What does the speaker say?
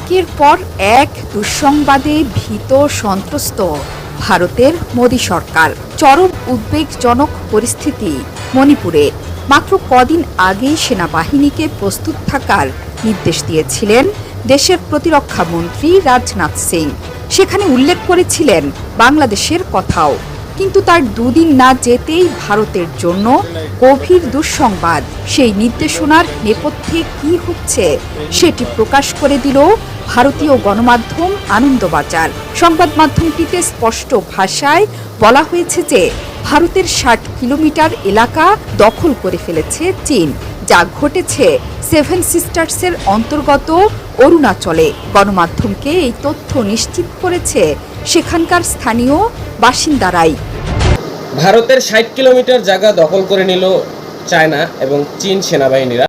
একের পর এক দুঃসংবাদে ভীত সন্ত্রস্ত ভারতের মোদী সরকার। চরম উদ্বেগজনক পরিস্থিতি মণিপুরে। মাত্র কদিন আগেই সেনাবাহিনীকে প্রস্তুত থাকার নির্দেশ দিয়েছিলেন দেশের প্রতিরক্ষা মন্ত্রী রাজনাথ সিং। সেখানে উল্লেখ করেছিলেন বাংলাদেশের কথাও। কিন্তু তার দুদিন না যেতেই ভারতের জন্য গভীর দুঃসংবাদ। সেই নির্দেশনার নেপথ্যে কি হচ্ছে সেটি প্রকাশ করে দিল ভারতীয় গণমাধ্যম আনন্দবাজার। সংবাদ মাধ্যমটিতে স্পষ্ট ভাষায় বলা হয়েছে যে ভারতের ৬০ কিলোমিটার এলাকা দখল করে ফেলেছে চীন, যা ঘটেছে সেভেন সিস্টার্সের অন্তর্গত অরুণাচলে। গণমাধ্যমকে এই তথ্য নিশ্চিত করেছে সেখানকার স্থানীয় বাসিন্দারাই। ভারতের ৬০ কিলোমিটার জায়গা দখল করে নিল চায়না এবং চীন সেনাবাহিনীরা।